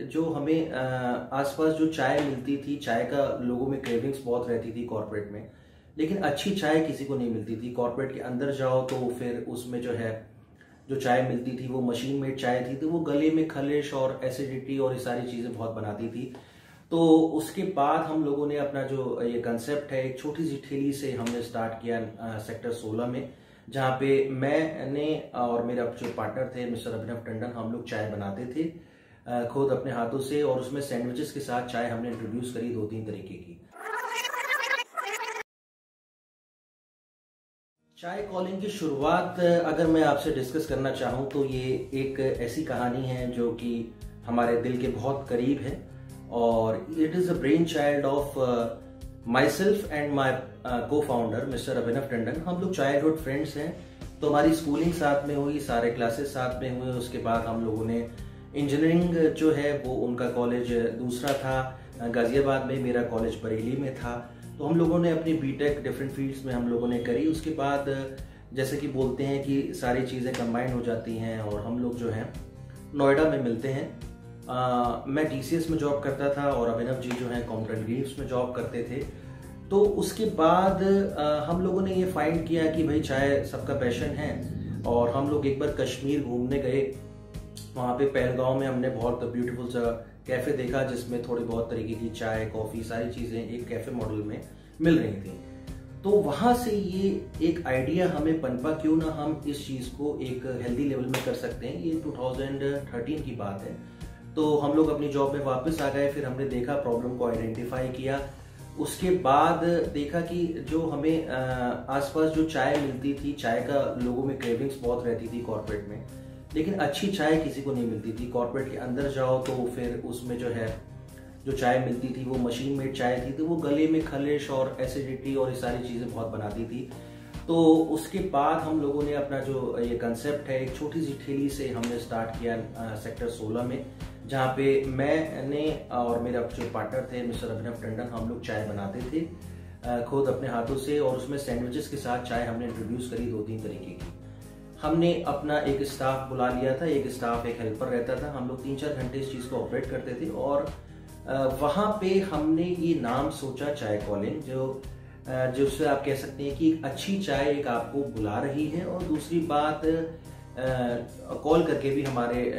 जो हमें आसपास जो चाय मिलती थी, चाय का लोगों में क्रेविंग्स बहुत रहती थी कॉर्पोरेट में, लेकिन अच्छी चाय किसी को नहीं मिलती थी। कॉर्पोरेट के अंदर जाओ तो फिर उसमें जो है जो चाय मिलती थी वो मशीन मेड चाय थी, तो वो गले में खलिश और एसिडिटी और ये सारी चीज़ें बहुत बनाती थी। तो उसके बाद हम लोगों ने अपना जो ये कंसेप्ट है, एक छोटी सी ठेली से हमने स्टार्ट किया सेक्टर 16 में, जहाँ पे मैंने और मेरा जो पार्टनर थे मिस्टर अभिनव टंडन, हम लोग चाय बनाते थे खुद अपने हाथों से, और उसमें सैंडविचेस के साथ चाय हमने इंट्रोड्यूस करी 2-3 तरीके की। चाय कॉलिंग की शुरुआत अगर मैं आपसे डिस्कस करना चाहूँ तो ये एक ऐसी कहानी है जो कि हमारे दिल के बहुत करीब है, और it is a brain child of my self and my को फाउंडर मिस्टर अभिनव टंडन। हम लोग चाइल्डहुड फ्रेंड्स हैं, तो हमारी स्कूलिंग साथ में हुई, सारे क्लासेस साथ में हुए। उसके बाद हम लोगों ने इंजीनियरिंग जो है वो, उनका कॉलेज दूसरा था गाजियाबाद में, मेरा कॉलेज बरेली में था, तो हम लोगों ने अपनी बीटेक डिफरेंट फील्ड्स में हम लोगों ने करी। उसके बाद जैसे कि बोलते हैं कि सारी चीज़ें कंबाइन हो जाती हैं और हम लोग जो हैं नोएडा में मिलते हैं। मैं TCS में जॉब करता था और अभिनव जी जो हैं कॉम्प्टेंट ग्रीव्स में जॉब करते थे। तो उसके बाद हम लोगों ने ये फाइंड किया कि भाई चाय सबका पैशन है, और हम लोग एक बार कश्मीर घूमने गए। वहाँ पे पहलगांव में हमने बहुत ब्यूटीफुल सा कैफ़े देखा जिसमें थोड़ी बहुत तरीके की चाय, कॉफ़ी, सारी चीज़ें एक कैफ़े मॉडल में मिल रही थी। तो वहाँ से ये एक आइडिया हमें पनपा, क्यों ना हम इस चीज़ को एक हेल्दी लेवल में कर सकते हैं। ये 2013 की बात है। तो हम लोग अपनी जॉब में वापस आ गए, फिर हमने देखा, प्रॉब्लम को आइडेंटिफाई किया। उसके बाद देखा कि जो हमें आसपास जो चाय मिलती थी, चाय का लोगों में क्रेविंग्स बहुत रहती थी कॉर्पोरेट में, लेकिन अच्छी चाय किसी को नहीं मिलती थी। कॉर्पोरेट के अंदर जाओ तो फिर उसमें जो है जो चाय मिलती थी वो मशीन मेड चाय थी, तो वो गले में खलिश और एसिडिटी और ये सारी चीज़ें बहुत बनाती थी। तो उसके बाद हम लोगों ने अपना जो ये कंसेप्ट है, एक छोटी सी ठेली से हमने स्टार्ट किया सेक्टर 16 में, जहाँ पे मैंने और मेरा जो पार्टनर थे मिस्टर अभिनव टंडन, हम लोग चाय बनाते थे खुद अपने हाथों से, और उसमें सैंडविचेस के साथ चाय हमने इंट्रोड्यूस करी 2-3 तरीके की। हमने अपना एक स्टाफ बुला लिया था, एक स्टाफ, एक हेल्पर रहता था। हम लोग 3-4 घंटे इस चीज़ को ऑपरेट करते थे, और वहाँ पे हमने ये नाम सोचा चाय कॉलिंग, जो उससे आप कह सकते हैं कि अच्छी चाय एक आपको बुला रही है, और दूसरी बात कॉल करके भी हमारे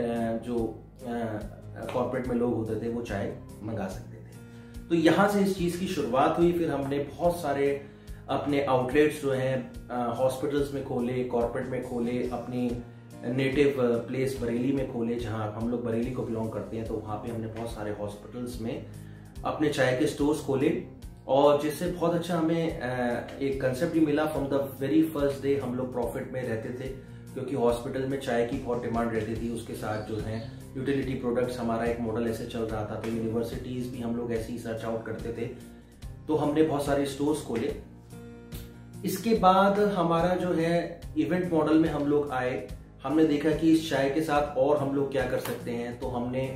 जो कॉर्पोरेट में लोग होते थे वो चाय मंगा सकते थे। तो यहाँ से इस चीज़ की शुरुआत हुई। फिर हमने बहुत सारे अपने आउटलेट्स जो हैं हॉस्पिटल्स में खोले, कॉर्पोरेट में खोले, अपनी नेटिव प्लेस बरेली में खोले, जहाँ हम लोग बरेली को बिलोंग करते हैं। तो वहाँ पे हमने बहुत सारे हॉस्पिटल्स में अपने चाय के स्टोर्स खोले, और जिससे बहुत अच्छा हमें एक कंसेप्ट भी मिला। From the very first day हम लोग प्रॉफिट में रहते थे, क्योंकि हॉस्पिटल में चाय की बहुत डिमांड रहती थी। उसके साथ जो है यूटिलिटी प्रोडक्ट्स, हमारा एक मॉडल ऐसे चल रहा था। तो यूनिवर्सिटीज़ भी हम लोग ऐसे ही सर्च आउट करते थे, तो हमने बहुत सारे स्टोर्स खोले। इसके बाद हमारा जो है इवेंट मॉडल में हम लोग आए। हमने देखा कि इस चाय के साथ और हम लोग क्या कर सकते हैं, तो हमने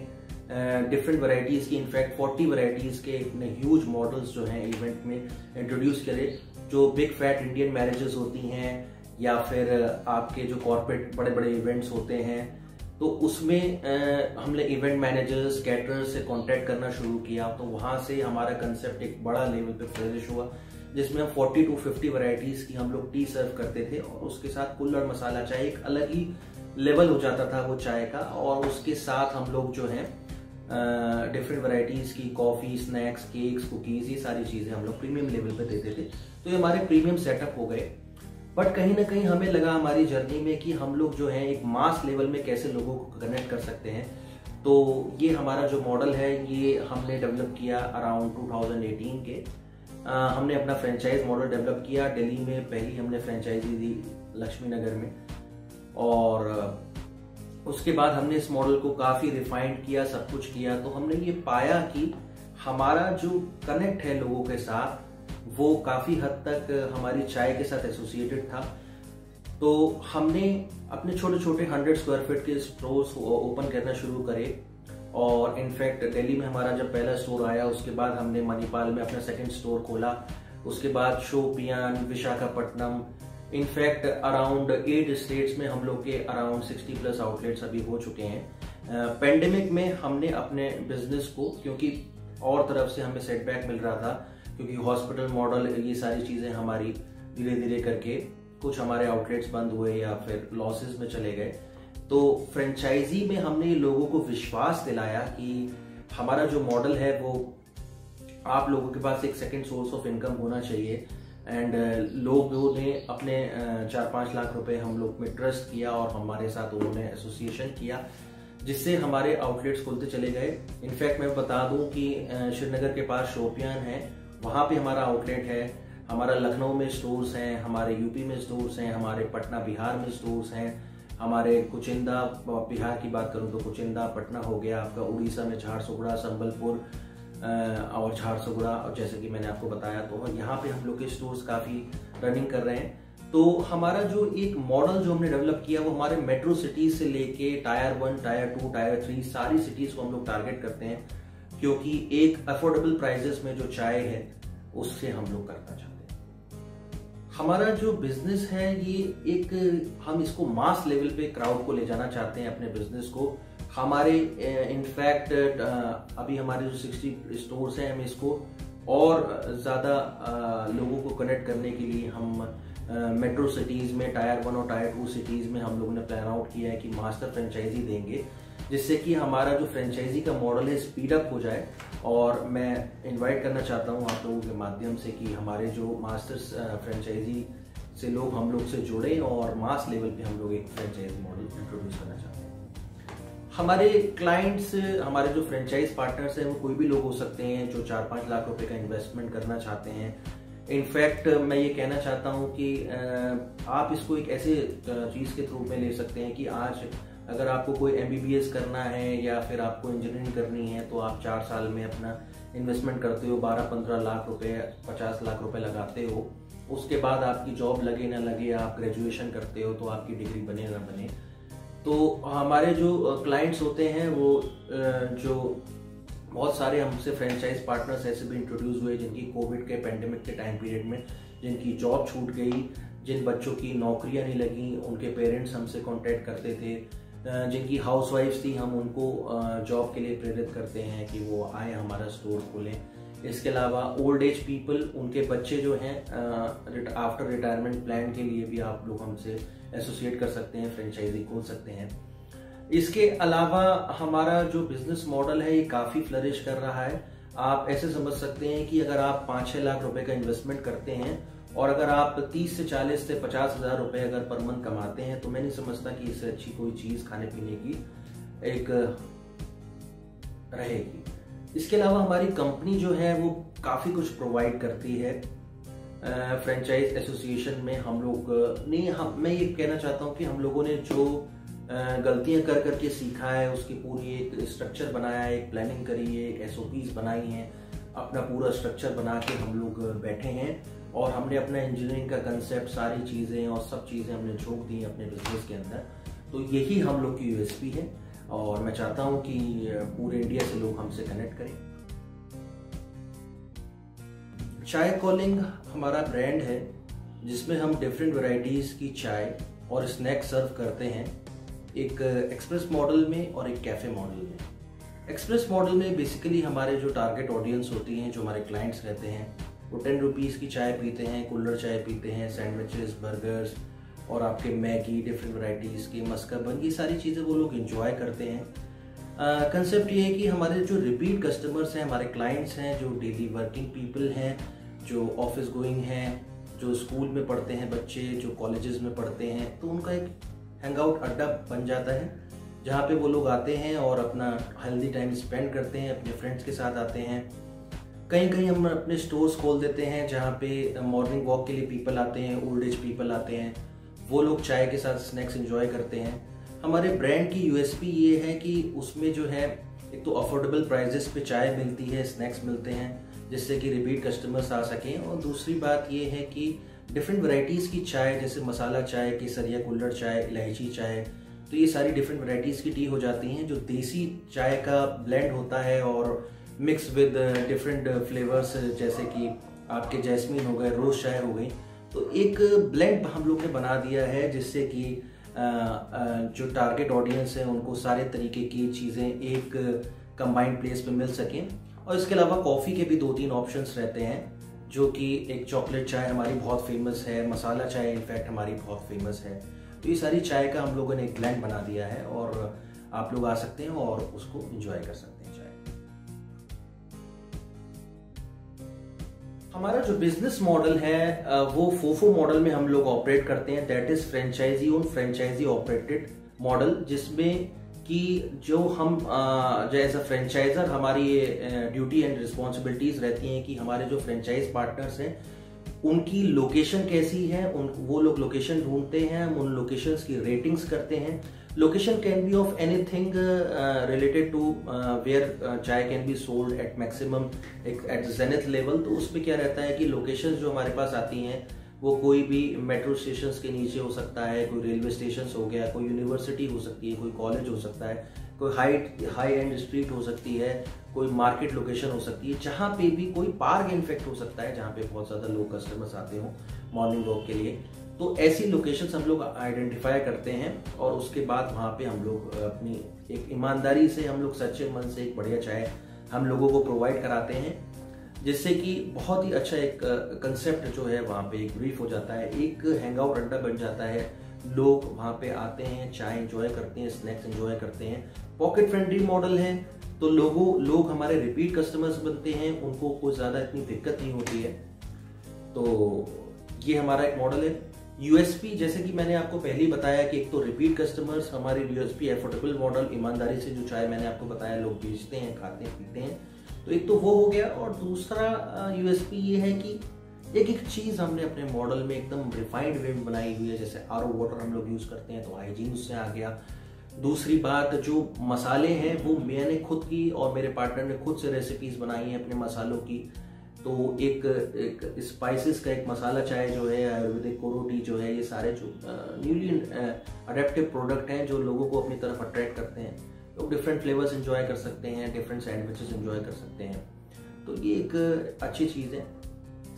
डिफरेंट वैरायटीज़ की, इनफैक्ट 40 वैरायटीज़ के इतने ह्यूज मॉडल्स जो हैं इवेंट में इंट्रोड्यूस करे। जो बिग फैट इंडियन मैरिजेस होती हैं, या फिर आपके जो कॉर्पोरेट बड़े बड़े इवेंट्स होते हैं, तो उसमें हमने इवेंट मैनेजर्स, कैटरर्स से कांटेक्ट करना शुरू किया। तो वहाँ से हमारा कंसेप्ट एक बड़ा लेवल पे फ्लरिश हुआ, जिसमें हम 40 to 50 वैरायटीज़ की हम लोग टी सर्व करते थे, और उसके साथ कुल्हड़ मसाला चाय एक अलग ही लेवल हो जाता था वो चाय का। और उसके साथ हम लोग जो हैं डिफरेंट वैरायटीज़ की कॉफ़ी, स्नैक्स, केक्स, कुकीज़, ये सारी चीज़ें हम लोग प्रीमियम लेवल पे देते थे। तो ये हमारे प्रीमियम सेटअप हो गए। बट कहीं ना कहीं हमें लगा हमारी जर्नी में कि हम लोग जो है एक मास लेवल में कैसे लोगों को कनेक्ट कर सकते हैं। तो ये हमारा जो मॉडल है ये हमने डेवलप किया अराउंड 2018 के। हमने अपना फ्रेंचाइज मॉडल डेवलप किया। दिल्ली में पहली हमने फ्रेंचाइजी दी लक्ष्मी नगर में, और उसके बाद हमने इस मॉडल को काफ़ी रिफाइंड किया, सब कुछ किया। तो हमने ये पाया कि हमारा जो कनेक्ट है लोगों के साथ वो काफ़ी हद तक हमारी चाय के साथ एसोसिएटेड था। तो हमने अपने छोटे छोटे 100 स्क्वायर फीट के स्टोर्स ओपन करना शुरू करे, और इनफैक्ट दिल्ली में हमारा जब पहला स्टोर आया उसके बाद हमने मणिपाल में अपना सेकंड स्टोर खोला। उसके बाद Shopian, Visakhapatnam, in fact around 8 states में हम लोग के अराउंड 60+ आउटलेट्स अभी हो चुके हैं, पेंडेमिक में हमने अपने बिजनेस को, क्योंकि और तरफ से हमें सेटबैक मिल रहा था, क्योंकि हॉस्पिटल मॉडल ये सारी चीज़ें हमारी धीरे धीरे करके कुछ हमारे आउटलेट्स बंद हुए या फिर लॉसेस में चले गए, तो फ्रेंचाइजी में हमने लोगों को विश्वास दिलाया कि हमारा जो मॉडल है वो आप लोगों के पास एक सेकंड सोर्स ऑफ इनकम होना चाहिए। एंड लोगों ने अपने 4-5 लाख रुपए हम लोग में ट्रस्ट किया और हमारे साथ उन्होंने एसोसिएशन किया, जिससे हमारे आउटलेट्स खुलते चले गए। इनफैक्ट मैं बता दूं कि श्रीनगर के पास शोपियान है, वहाँ पे हमारा आउटलेट है, हमारा लखनऊ में स्टोर्स हैं, हमारे यूपी में स्टोर्स हैं, हमारे पटना बिहार में स्टोर्स हैं, हमारे कुचिंदा, बिहार की बात करूं तो कुचिंदा पटना हो गया आपका, उड़ीसा में झारसुगुड़ा, संबलपुर और झारसुगुड़ा, और जैसे कि मैंने आपको बताया, तो यहाँ पे हम लोग के स्टोर्स काफ़ी रनिंग कर रहे हैं। तो हमारा जो एक मॉडल जो हमने डेवलप किया वो हमारे मेट्रो सिटीज से लेके टायर 1, टायर 2, टायर 3 सारी सिटीज को हम लोग टारगेट करते हैं, क्योंकि एक अफोर्डेबल प्राइजेस में जो चाय है उससे हम लोग करना चाहते हैं। हमारा जो बिजनेस है ये एक, हम इसको मास लेवल पे क्राउड को ले जाना चाहते हैं अपने बिजनेस को। हमारे इनफैक्ट अभी हमारे जो 60 स्टोर्स हैं, हम इसको और ज़्यादा लोगों को कनेक्ट करने के लिए हम मेट्रो सिटीज़ में टायर 1 और टायर 2 सिटीज़ में हम लोगों ने प्लान आउट किया है कि मास्टर फ्रेंचाइजी देंगे, जिससे कि हमारा जो फ्रेंचाइजी का मॉडल है स्पीड अप हो जाए। और मैं इनवाइट करना चाहता हूँ आप लोगों के माध्यम से कि हमारे जो मास्टर्स फ्रेंचाइजी से लोग हम लोग से जुड़े और मास लेवल पे हम लोग एक फ्रेंचाइजी मॉडल इंट्रोड्यूस करना चाहते हैं। हमारे क्लाइंट्स, हमारे जो फ्रेंचाइज पार्टनर्स हैं वो कोई भी लोग हो सकते हैं जो 4-5 लाख रुपए का इन्वेस्टमेंट करना चाहते हैं। इनफैक्ट मैं ये कहना चाहता हूँ कि आप इसको एक ऐसे चीज़ के थ्रू में ले सकते हैं कि आज अगर आपको कोई MBBS करना है या फिर आपको इंजीनियरिंग करनी है, तो आप 4 साल में अपना इन्वेस्टमेंट करते हो, 12-15 लाख रुपए, 50 लाख रुपए लगाते हो। उसके बाद आपकी जॉब लगे ना लगे, आप ग्रेजुएशन करते हो तो आपकी डिग्री बने ना बने। तो हमारे जो क्लाइंट्स होते हैं वो जो बहुत सारे हमसे फ्रेंचाइज पार्टनर्स ऐसे भी इंट्रोड्यूस हुए जिनकी कोविड के पैंडेमिक के टाइम पीरियड में जिनकी जॉब छूट गई, जिन बच्चों की नौकरियां नहीं लगी, उनके पेरेंट्स हमसे कांटेक्ट करते थे, जिनकी हाउसवाइफ्स थी, हम उनको जॉब के लिए प्रेरित करते हैं कि वो आए हमारा स्टोर खोलें। इसके अलावा ओल्ड एज पीपल, उनके बच्चे जो हैं आफ्टर रिटायरमेंट प्लान के लिए भी आप लोग हमसे एसोसिएट कर सकते हैं, फ्रेंचाइजी खोल सकते हैं। इसके अलावा हमारा जो बिजनेस मॉडल है ये काफ़ी फ्लरिश कर रहा है। आप ऐसे समझ सकते हैं कि अगर आप 5-6 लाख रुपए का इन्वेस्टमेंट करते हैं और अगर आप 30 से 40 से 50 हज़ार रुपए अगर पर मंथ कमाते हैं, तो मैं नहीं समझता कि इससे अच्छी कोई चीज़ खाने पीने की एक रहेगी। इसके अलावा हमारी कंपनी जो है वो काफ़ी कुछ प्रोवाइड करती है। फ्रेंचाइज एसोसिएशन में हम लोग मैं ये कहना चाहता हूँ कि हम लोगों ने जो गलतियां कर करके सीखा है उसकी पूरी एक स्ट्रक्चर बनाया है, एक प्लानिंग करी है, एक SOPs बनाई हैं, अपना पूरा स्ट्रक्चर बना के हम लोग बैठे हैं और हमने अपना इंजीनियरिंग का कंसेप्ट, सारी चीज़ें और सब चीज़ें हमने झोंक दी अपने बिजनेस के अंदर। तो यही हम लोग की USP है और मैं चाहता हूँ कि पूरे इंडिया से लोग हमसे कनेक्ट करें। चाय कॉलिंग हमारा ब्रांड है जिसमें हम डिफरेंट वैरायटीज़ की चाय और स्नैक सर्व करते हैं, एक एक्सप्रेस मॉडल में और एक कैफ़े मॉडल में। एक्सप्रेस मॉडल में बेसिकली हमारे जो टारगेट ऑडियंस होती हैं, जो हमारे क्लाइंट्स रहते हैं, वो 10 रुपीज़ की चाय पीते हैं, कुल्हड़ चाय पीते हैं, सैंडविचेस, बर्गर्स और आपके मैगी, डिफरेंट वैरायटीज़ की मस्काबन, ये सारी चीज़ें वो लोग इंजॉय करते हैं। कंसेप्ट ये है कि हमारे जो रिपीट कस्टमर्स हैं, हमारे क्लाइंट्स हैं, जो डेली वर्किंग पीपल हैं, जो ऑफिस गोइंग हैं, जो स्कूल में पढ़ते हैं बच्चे, जो कॉलेजेस में पढ़ते हैं, तो उनका एक हैंग आउट अड्डा बन जाता है जहाँ पे वो लोग आते हैं और अपना हेल्दी टाइम स्पेंड करते हैं, अपने फ्रेंड्स के साथ आते हैं। कहीं कहीं हम अपने स्टोर्स खोल देते हैं जहाँ पे मॉर्निंग वॉक के लिए पीपल आते हैं, ओल्ड एज पीपल आते हैं, वो लोग चाय के साथ स्नैक्स एंजॉय करते हैं। हमारे ब्रांड की USP ये है कि उसमें जो है एक तो अफोर्डेबल प्राइजेस पे चाय मिलती है, स्नैक्स मिलते हैं जिससे कि रिपीट कस्टमर्स आ सकें, और दूसरी बात ये है कि डिफरेंट वैरायटीज़ की चाय, जैसे मसाला चाय, केसरिया, कुल्हड़ चाय, इलायची चाय, तो ये सारी डिफरेंट वैरायटीज़ की टी हो जाती हैं जो देसी चाय का ब्लेंड होता है और मिक्स विद डिफरेंट फ्लेवर्स, जैसे कि आपके जैस्मीन हो गए, रोज़ चाय हो गई। तो एक ब्लेंड हम लोग ने बना दिया है जिससे कि जो टारगेट ऑडियंस है उनको सारे तरीके की चीज़ें एक कंबाइंड प्लेस पे मिल सकें। और इसके अलावा कॉफ़ी के भी 2-3 ऑप्शंस रहते हैं, जो कि एक चॉकलेट चाय हमारी बहुत फेमस है, मसाला चाय इनफैक्ट हमारी बहुत फेमस है। तो ये सारी चाय का हम लोगों ने एक ब्लेंड बना दिया है और आप लोग आ सकते हैं और उसको एंजॉय कर सकते हैं चाय। हमारा जो बिजनेस मॉडल है वो फोफो मॉडल में हम लोग ऑपरेट करते हैं, that is franchise own franchise operated model, जिसमें कि जो हम एज अ फ्रेंचाइजर हमारी ड्यूटी एंड रिस्पॉन्सिबिलिटीज रहती हैं कि हमारे जो फ्रेंचाइज पार्टनर्स हैं उनकी लोकेशन कैसी है, वो लोग लोकेशन ढूंढते हैं, हम उन लोकेशंस की रेटिंग्स करते हैं। Location can be of anything related to where chai can be sold at maximum at zenith level. तो उसमें क्या रहता है कि लोकेशन जो हमारे पास आती हैं वो कोई भी मेट्रो स्टेशन के नीचे हो सकता है, कोई रेलवे स्टेशन हो गया, कोई यूनिवर्सिटी हो सकती है, कोई कॉलेज हो सकता है, कोई हाई एंड स्ट्रीट हो सकती है, कोई मार्केट लोकेशन हो सकती है, जहाँ पे भी कोई पार्क इनफेक्ट हो सकता है जहाँ पे बहुत ज़्यादा लोग कस्टमर्स आते हो मॉर्निंग वॉक के लिए। तो ऐसी लोकेशंस हम लोग आइडेंटिफाई करते हैं और उसके बाद वहाँ पे हम लोग अपनी एक ईमानदारी से, हम लोग सच्चे मन से एक बढ़िया चाय हम लोगों को प्रोवाइड कराते हैं, जिससे कि बहुत ही अच्छा एक कंसेप्ट जो है वहाँ पे एक ब्रीफ हो जाता है, एक हैंग आउट अड्डा बन जाता है। लोग वहाँ पे आते हैं, चाय एंजॉय करते हैं, स्नैक्स एंजॉय करते हैं। पॉकेट फ्रेंडली मॉडल है तो लोग हमारे रिपीट कस्टमर्स बनते हैं, उनको कोई ज़्यादा इतनी दिक्कत नहीं होती है। तो ये हमारा एक मॉडल है। यूएसपी, जैसे कि मैंने आपको पहले ही बताया कि एक तो रिपीट कस्टमर्स, हमारी यूएसपी एफोर्डेबल मॉडल, ईमानदारी से जो चाय मैंने आपको बताया लोग बेचते हैं, खाते हैं, पीते हैं, तो एक तो वो हो गया। और दूसरा यूएसपी ये है कि एक चीज हमने अपने मॉडल में एकदम रिफाइंड वे में बनाई हुई है। जैसे आरओ वाटर हम लोग यूज करते हैं तो हाइजीन उससे आ गया। दूसरी बात, जो मसाले हैं वो मैंने खुद की और मेरे पार्टनर ने खुद से रेसिपीज बनाई हैं अपने मसालों की। तो एक स्पाइसेस का एक मसाला चाय जो है, आयुर्वेदिक कोरो टी जो है, ये सारे जो न्यूली अडेप्टिव प्रोडक्ट हैं जो लोगों को अपनी तरफ अट्रैक्ट करते हैं। लोग डिफरेंट फ्लेवर्स एंजॉय कर सकते हैं, डिफरेंट सैंडविचेस एंजॉय कर सकते हैं। तो ये एक अच्छी चीज़ है।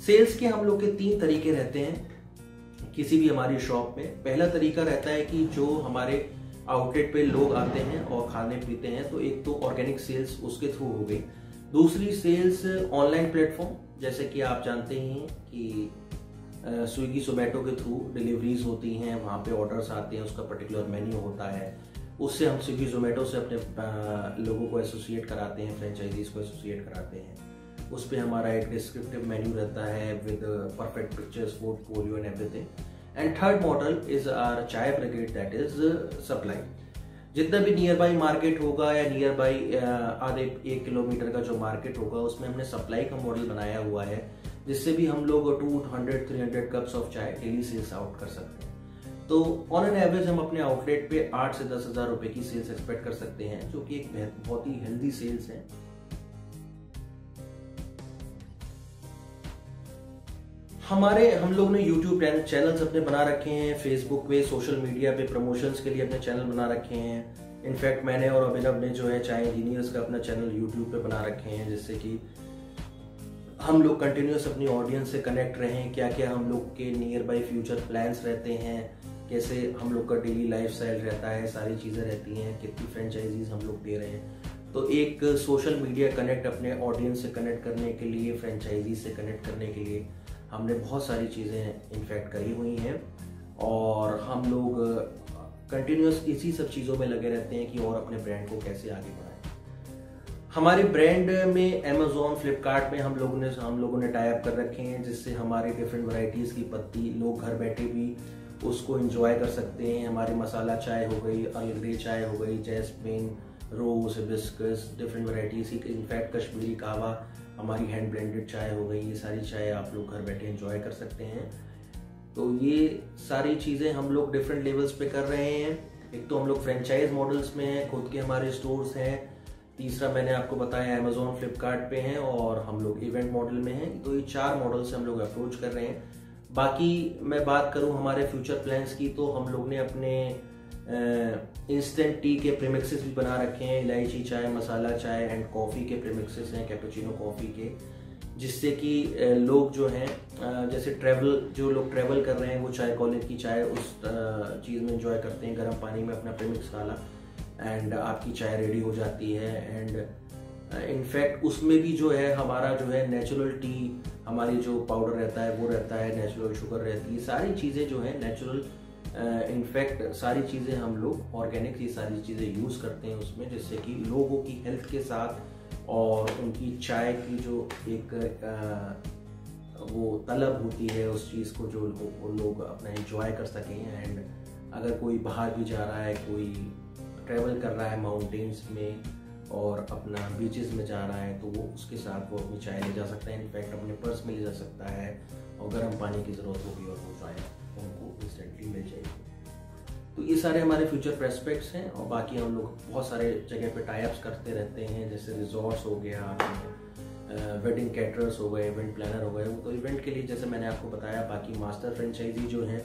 सेल्स के हम लोग के 3 तरीके रहते हैं किसी भी हमारी शॉप में। पहला तरीका रहता है कि जो हमारे आउटलेट पे लोग आते हैं और खाने पीते हैं, तो एक तो ऑर्गेनिक सेल्स उसके थ्रू हो गई। दूसरी सेल्स ऑनलाइन प्लेटफॉर्म, जैसे कि आप जानते ही हैं कि स्विगी जोमेटो के थ्रू डिलीवरीज होती हैं, वहाँ पे ऑर्डर्स आते हैं, उसका पर्टिकुलर मेन्यू होता है, उससे हम स्विगी जोमेटो से अपने लोगों को एसोसिएट कराते हैं, फ्रेंचाइजीज को एसोसिएट कराते हैं। उस पर हमारा एक डिस्क्रिप्टिव मेन्यू रहता है with perfect pictures, portfolio and everything. And third model is our Chai Brigade, that is supply. जितना भी नियर बाई मार्केट होगा या नियर बाई आधे 1 किलोमीटर का जो मार्केट होगा, उसमें हमने सप्लाई का मॉडल बनाया हुआ है, जिससे भी हम लोग 200-300 कप्स ऑफ चाय डेली सेल्स आउट कर सकते हैं। तो ऑन एन एवरेज हम अपने आउटलेट पे 8 से 10 हज़ार रुपए की सेल्स एक्सपेक्ट कर सकते हैं, जो कि एक बहुत ही हेल्दी सेल्स है। हम लोग ने यूट्यूब चैनल्स अपने बना रखे हैं, फेसबुक पे, सोशल मीडिया पे प्रमोशंस के लिए अपने चैनल बना रखे हैं। इनफैक्ट मैंने और अभिनव ने जो है चाय इंजीनियर्स का अपना चैनल यूट्यूब पे बना रखे हैं, जिससे कि हम लोग कंटिन्यूस अपनी ऑडियंस से कनेक्ट रहें। क्या क्या हम लोग के नियर बाई फ्यूचर प्लान्स रहते हैं, कैसे हम लोग का डेली लाइफस्टाइल रहता है, सारी चीज़ें रहती हैं, कितनी फ्रेंचाइजीज हम लोग दे रहे हैं। तो एक सोशल मीडिया कनेक्ट अपने ऑडियंस से कनेक्ट करने के लिए, फ्रेंचाइजी से कनेक्ट करने के लिए हमने बहुत सारी चीज़ें इनफैक्ट करी हुई हैं। और हम लोग कंटिन्यूस इसी सब चीज़ों में लगे रहते हैं कि और अपने ब्रांड को कैसे आगे बढ़ाएं। हमारे ब्रांड में अमेज़ॉन, फ्लिपकार्ट में हम लोगों ने टाई अप कर रखे हैं, जिससे हमारी डिफरेंट वैरायटीज़ की पत्ती लोग घर बैठे भी उसको एंजॉय कर सकते हैं। हमारी मसाला चाय हो गई, अर्ल ग्रे चाय हो गई, जैस्मिन, रोज, हिबिस्कस, डिफरेंट वैरायटीज़ की, इनफैक्ट कश्मीरी कहवा, हमारी हैंड ब्लेंडेड चाय हो गई, ये सारी चाय आप लोग घर बैठे एंजॉय कर सकते हैं। तो ये सारी चीज़ें हम लोग डिफरेंट लेवल्स पे कर रहे हैं। एक तो हम लोग फ्रेंचाइज मॉडल्स में हैं, खुद के हमारे स्टोर्स हैं। तीसरा मैंने आपको बताया अमेज़ॉन, फ्लिपकार्ट पे हैं, और हम लोग इवेंट मॉडल में हैं। तो ये 4 मॉडल से हम लोग अप्रोच कर रहे हैं। बाकी मैं बात करूं हमारे फ्यूचर प्लान्स की, तो हम लोग ने अपने इंस्टेंट टी के प्रीमिक्सेस भी बना रखे हैं। इलायची चाय, मसाला चाय एंड कॉफ़ी के प्रीमिक्सेस हैं, कैपुचिनो कॉफ़ी के। जिससे कि लोग जो हैं जैसे जो लोग ट्रैवल कर रहे हैं वो चाय कॉलेज की चाय उस चीज़ में एंजॉय करते हैं, गर्म पानी में अपना प्रेमिक्स डाला एंड आपकी चाय रेडी हो जाती है। एंड इनफैक्ट उसमें भी जो है हमारा जो है नेचुरल टी, हमारी जो पाउडर रहता है वो रहता है, नेचुरल शुगर रहती है, सारी चीज़ें जो है नेचुरल, इनफैक्ट सारी चीज़ें हम लोग ऑर्गेनिक, ये सारी चीज़ें यूज़ करते हैं उसमें, जिससे कि लोगों की हेल्थ के साथ और उनकी चाय की जो एक वो तलब होती है उस चीज़ को जो लोग अपना एंजॉय कर सकें। एंड अगर कोई बाहर भी जा रहा है, कोई ट्रैवल कर रहा है माउंटेन्स में और अपना बीचेस में जा रहा है, तो वो उसके साथ वो अपनी चाय ले जा सकता है, इनफैक्ट अपने पर्स में ले जा सकता है, और गर्म पानी की ज़रूरत होगी और वो चाय उनको इंस्टेंटली मिल जाएगी। तो ये सारे हमारे फ्यूचर प्रोस्पेक्ट्स हैं। और बाकी हम लोग बहुत सारे जगह पे टाई अप्स करते रहते हैं, जैसे रिजॉर्ट्स हो गया, वेडिंग कैटरर्स हो गए, इवेंट प्लानर हो गए। तो इवेंट के लिए जैसे मैंने आपको बताया, बाकी मास्टर फ्रेंचाइजी जो हैं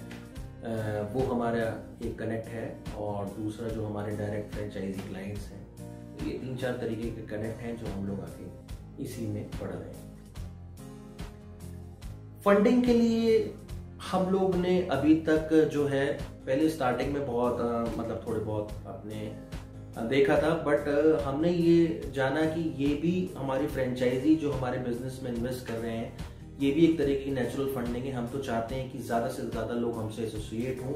वो हमारा एक कनेक्ट है, और दूसरा जो हमारे डायरेक्ट फ्रेंचाइजी क्लाइंट्स हैं। तो ये 3-4 तरीके के कनेक्ट हैं जो हम लोग आगे इसी में पढ़ रहे हैं। फंडिंग के लिए हम लोग ने अभी तक जो है पहले स्टार्टिंग में बहुत मतलब थोड़े बहुत अपने देखा था, बट हमने ये जाना कि ये भी हमारी फ्रेंचाइजी जो हमारे बिजनेस में इन्वेस्ट कर रहे हैं, ये भी एक तरीके की नेचुरल फंडिंग है। हम तो चाहते हैं कि ज़्यादा से ज़्यादा लोग हमसे एसोसिएट हों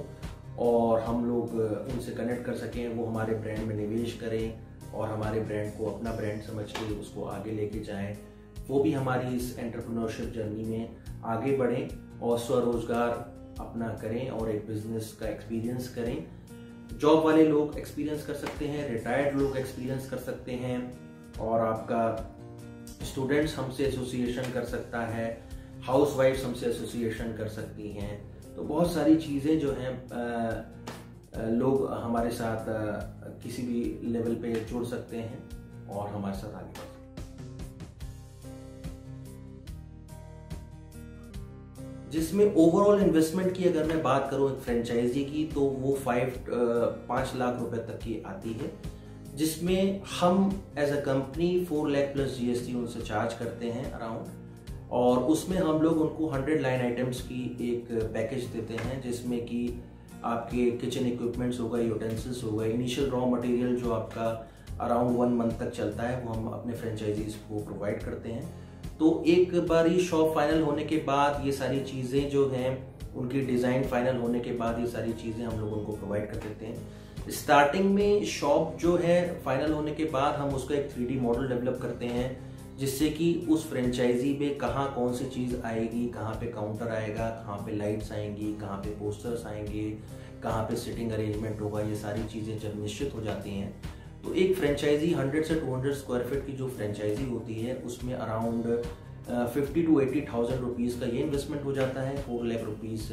और हम लोग उनसे कनेक्ट कर सकें, वो हमारे ब्रांड में निवेश करें और हमारे ब्रांड को अपना ब्रांड समझ के उसको आगे लेके जाएं। वो भी हमारी इस एंटरप्रेन्योरशिप जर्नी में आगे बढ़ें और स्वरोजगार अपना करें और एक बिजनेस का एक्सपीरियंस करें। जॉब वाले लोग एक्सपीरियंस कर सकते हैं, रिटायर्ड लोग एक्सपीरियंस कर सकते हैं, और आपका स्टूडेंट्स हमसे एसोसिएशन कर सकता है, हाउसवाइफ्स हमसे एसोसिएशन कर सकती हैं। तो बहुत सारी चीज़ें जो हैं लोग हमारे साथ किसी भी लेवल पे जुड़ सकते हैं और हमारे साथ आगे बढ़ सकते हैं। जिसमें ओवरऑल इन्वेस्टमेंट की अगर मैं बात करूं एक फ्रेंचाइजी की, तो वो 5 लाख रुपए तक की आती है, जिसमें हम as a company 4 lakh plus GST उनसे चार्ज करते हैं अराउंड। और उसमें हम लोग उनको 100 लाइन आइटम्स की एक पैकेज देते हैं, जिसमें कि आपके किचन इक्विपमेंट्स हो गए, यूटेंसिल्स हो गए, इनिशियल रॉ मटेरियल जो आपका अराउंड 1 मंथ तक चलता है, वो हम अपने फ्रेंचाइजीज को प्रोवाइड करते हैं। तो एक बार ये शॉप फाइनल होने के बाद ये सारी चीज़ें जो हैं, उनकी डिज़ाइन फाइनल होने के बाद ये सारी चीज़ें हम लोग उनको प्रोवाइड कर देते हैं। स्टार्टिंग में शॉप जो है फाइनल होने के बाद हम उसका एक 3D मॉडल डेवलप करते हैं, जिससे कि उस फ्रेंचाइजी में कहाँ कौन सी चीज़ आएगी, कहाँ पे काउंटर आएगा, कहाँ पे लाइट्स आएंगी, कहाँ पे पोस्टर्स आएंगे, कहाँ पे सिटिंग अरेंजमेंट होगा, ये सारी चीज़ें जब निश्चित हो जाती हैं, तो एक फ्रेंचाइजी 100 से 200 स्क्वायर फीट की जो फ्रेंचाइजी होती है, उसमें अराउंड 50 to 80,000 रुपीज़ का ये इन्वेस्टमेंट हो जाता है। 4 लाख रुपीज़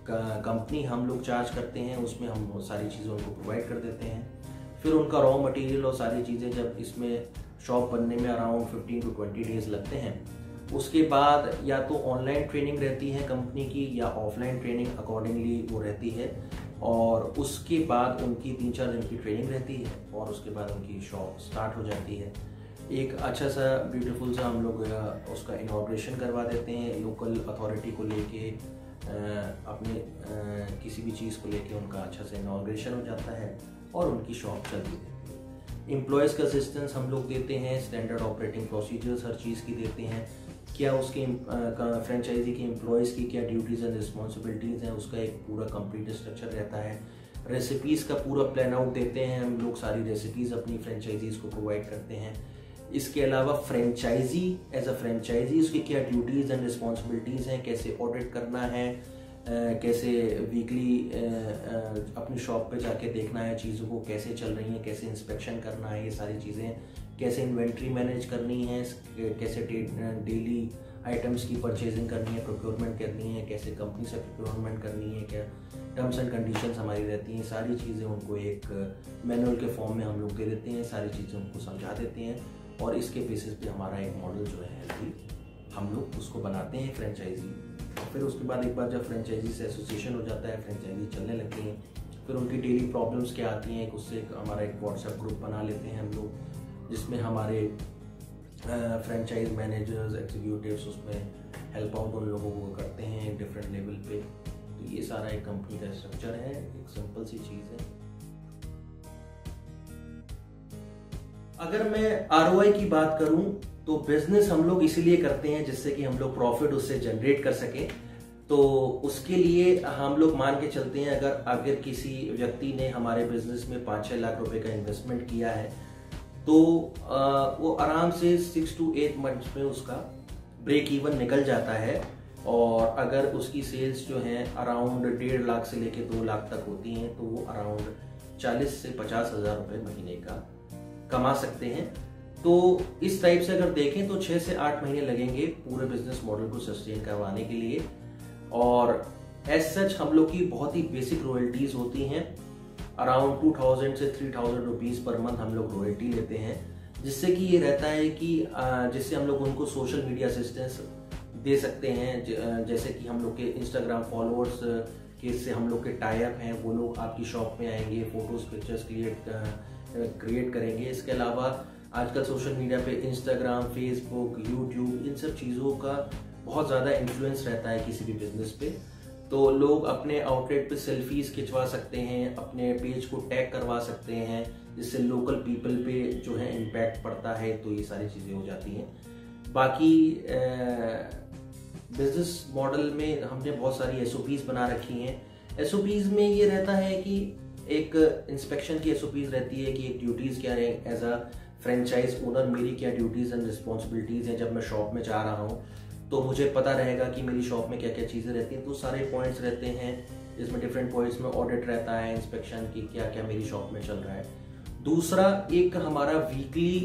का कंपनी हम लोग चार्ज करते हैं, उसमें हम सारी चीज़ें उनको प्रोवाइड कर देते हैं। फिर उनका रॉ मटेरियल और सारी चीज़ें, जब इसमें शॉप बनने में अराउंड 15 to 20 डेज लगते हैं, उसके बाद या तो ऑनलाइन ट्रेनिंग रहती है कंपनी की या ऑफलाइन ट्रेनिंग अकॉर्डिंगली वो रहती है, और उसके बाद उनकी 3-4 दिन की ट्रेनिंग रहती है और उसके बाद उनकी शॉप स्टार्ट हो जाती है। एक अच्छा सा ब्यूटीफुल सा हम लोग उसका इनॉग्रेशन करवा देते हैं, लोकल अथॉरिटी को लेके अपने किसी भी चीज़ को लेके उनका अच्छा सा इनॉग्रेशन हो जाता है और उनकी शॉप चलती रहती है। एम्प्लॉयज़ का असिस्टेंस हम लोग देते हैं, स्टैंडर्ड ऑपरेटिंग प्रोसीजर्स हर चीज़ की देते हैं, क्या उसके फ्रेंचाइजी के एम्प्लॉयज़ की क्या ड्यूटीज़ एंड रिस्पॉन्सिबिलिटीज़ हैं, उसका एक पूरा कंप्लीट स्ट्रक्चर रहता है। रेसिपीज़ का पूरा प्लान आउट देते हैं हम लोग, सारी रेसिपीज़ अपनी फ्रेंचाइजीज़ को प्रोवाइड करते हैं। इसके अलावा फ्रेंचाइजी एज अ फ्रेंचाइजी उसकी क्या ड्यूटीज़ एंड रिस्पॉन्सिबिलिटीज़ हैं, कैसे ऑडिट करना है, कैसे वीकली अपनी शॉप पे जाके देखना है चीज़ों को कैसे चल रही हैं, कैसे इंस्पेक्शन करना है, ये सारी चीज़ें, कैसे इन्वेंट्री मैनेज करनी है, कैसे डेली आइटम्स की परचेजिंग करनी है, प्रोक्योरमेंट करनी है, कैसे कंपनी से प्रोक्योरमेंट करनी है, क्या टर्म्स एंड कंडीशंस हमारी रहती हैं, सारी चीज़ें उनको एक मैनुअल के फॉर्म में हम लोग दे देते हैं, सारी चीज़ें उनको समझा देते हैं, और इसके बेसिस पे हमारा एक मॉडल जो है हम लोग उसको बनाते हैं फ्रेंचाइजी। फिर उसके बाद एक बार जब फ्रेंचाइजी से एसोसिएशन हो जाता है, फ्रेंचाइजी चलने लगती है, फिर उनकी डेली प्रॉब्लम्स क्या आती हैं, उससे हमारा एक व्हाट्सएप ग्रुप बना लेते हैं हम लोग, जिसमें हमारे फ्रेंचाइज मैनेजर्स, एग्जीक्यूटिव्स उसमें हेल्प आउट उन लोगों को करते हैं डिफरेंट लेवल पे। तो ये सारा एक कंपनी का स्ट्रक्चर है, एक सिंपल सी चीज़ है। अगर मैं ROI की बात करूं तो बिजनेस हम लोग इसीलिए करते हैं जिससे कि हम लोग प्रॉफिट उससे जनरेट कर सकें। तो उसके लिए हम लोग मान के चलते हैं अगर किसी व्यक्ति ने हमारे बिजनेस में 5-6 लाख रुपए का इन्वेस्टमेंट किया है तो वो आराम से 6 to 8 मंथ्स में उसका ब्रेक इवन निकल जाता है। और अगर उसकी सेल्स जो हैं अराउंड 1.5 लाख से लेके 2 लाख तक होती हैं तो वो अराउंड 40 से 50 हज़ार रुपये महीने का कमा सकते हैं। तो इस टाइप से अगर देखें तो 6 से 8 महीने लगेंगे पूरे बिजनेस मॉडल को सस्टेन करवाने के लिए। और एज सच हम लोग की बहुत ही बेसिक रॉयल्टीज होती हैं, अराउंड 2000 से 3000 रुपीज़ पर मंथ हम लोग रॉयल्टी लेते हैं, जिससे कि ये रहता है कि जिससे हम लोग उनको सोशल मीडिया असिस्टेंस दे सकते हैं। जैसे कि हम लोग के इंस्टाग्राम फॉलोअर्स के से हम लोग के टाई अप हैं, वो लोग आपकी शॉप में आएंगे, फोटोज पिक्चर्स क्रिएट करेंगे। इसके अलावा आजकल सोशल मीडिया पे इंस्टाग्राम, फेसबुक, यूट्यूब, इन सब चीज़ों का बहुत ज़्यादा इन्फ्लुएंस रहता है किसी भी बिजनेस पे। तो लोग अपने आउटलेट पे सेल्फीज खिंचवा सकते हैं, अपने पेज को टैग करवा सकते हैं, जिससे लोकल पीपल पे जो है इम्पैक्ट पड़ता है। तो ये सारी चीज़ें हो जाती हैं। बाकी बिजनेस मॉडल में हमने बहुत सारी SOPs बना रखी हैं। SOPs में ये रहता है कि एक इंस्पेक्शन की SOPs रहती है कि एक ड्यूटीज़ क्या है, एज अ फ्रेंचाइज ओनर मेरी क्या ड्यूटीज़ एंड रिस्पॉन्सिबिलिटीज़ हैं। जब मैं शॉप में जा रहा हूँ तो मुझे पता रहेगा कि मेरी शॉप में क्या क्या चीज़ें रहती हैं। तो सारे पॉइंट्स रहते हैं, इसमें डिफरेंट पॉइंट्स में ऑडिट रहता है, इंस्पेक्शन की क्या क्या मेरी शॉप में चल रहा है। दूसरा एक हमारा वीकली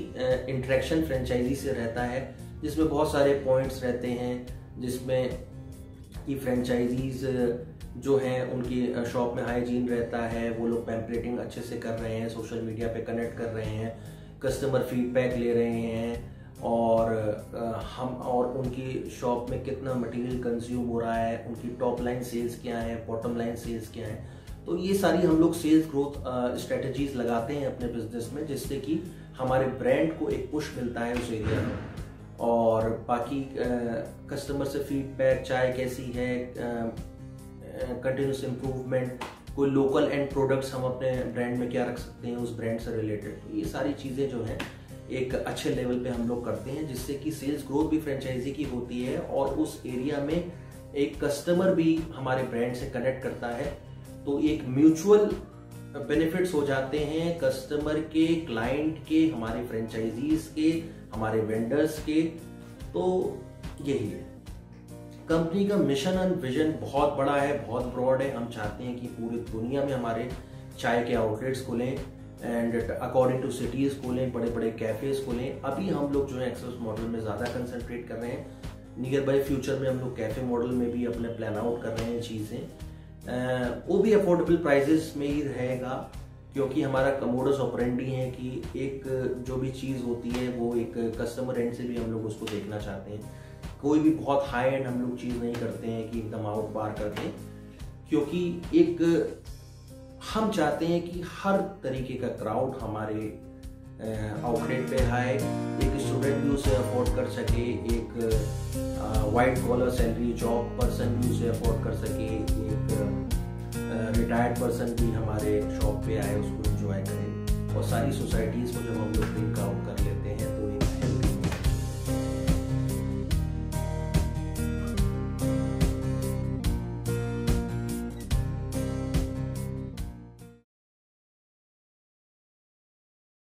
इंटरेक्शन फ्रेंचाइजी से रहता है, जिसमें बहुत सारे पॉइंट्स रहते हैं, जिसमें कि फ्रेंचाइजीज जो हैं उनकी शॉप में हाइजीन रहता है, वो लोग पैम्पलेटिंग अच्छे से कर रहे हैं, सोशल मीडिया पे कनेक्ट कर रहे हैं, कस्टमर फीडबैक ले रहे हैं, और हम और उनकी शॉप में कितना मटेरियल कंज्यूम हो रहा है, उनकी टॉप लाइन सेल्स क्या है, बॉटम लाइन सेल्स क्या है। तो ये सारी हम लोग सेल्स ग्रोथ स्ट्रेटजीज लगाते हैं अपने बिजनेस में, जिससे कि हमारे ब्रांड को एक पुश मिलता है उस एरिया में। और बाकी कस्टमर से फीडबैक, चाय कैसी है, कंटिन्यूस इम्प्रूवमेंट, कोई लोकल एंड प्रोडक्ट्स हम अपने ब्रांड में क्या रख सकते हैं उस ब्रांड से रिलेटेड। तो ये सारी चीज़ें जो हैं एक अच्छे लेवल पे हम लोग करते हैं, जिससे कि सेल्स ग्रोथ भी फ्रेंचाइजी की होती है और उस एरिया में एक कस्टमर भी हमारे ब्रांड से कनेक्ट करता है। तो एक म्यूचुअल बेनिफिट्स हो जाते हैं कस्टमर के, क्लाइंट के, हमारे फ्रेंचाइजीज के, हमारे वेंडर्स के। तो यही है कंपनी का मिशन एंड विजन। बहुत बड़ा है, बहुत ब्रॉड है। हम चाहते हैं कि पूरी दुनिया में हमारे चाय के आउटलेट्स खोलें एंड अकॉर्डिंग टू सिटीज खोलें, बड़े बड़े कैफेज खोलें। अभी हम लोग जो है एक्सेस मॉडल में ज़्यादा कंसंट्रेट कर रहे हैं। नियर बाय फ्यूचर में हम लोग कैफे मॉडल में भी अपने प्लान आउट कर रहे हैं चीज़ें। वो भी अफोर्डेबल प्राइजेस में ही रहेगा, क्योंकि हमारा कमोडस ऑपरेंडी है कि एक जो भी चीज़ होती है वो एक कस्टमर एंड से भी हम लोग उसको देखना चाहते हैं। कोई भी बहुत हाई एंड हम लोग चीज़ नहीं करते हैं कि एकदम आउट बार करते हैं, क्योंकि एक हम चाहते हैं कि हर तरीके का क्राउड हमारे आउटलेट पे आए। एक स्टूडेंट भी उसे अफोर्ड कर सके, एक white collar salary job person भी उसे अफोर्ड कर सके, एक रिटायर्ड पर्सन भी हमारे शॉप पे आए, उसको एंजॉय करे। और सारी सोसाइटीज़ को जब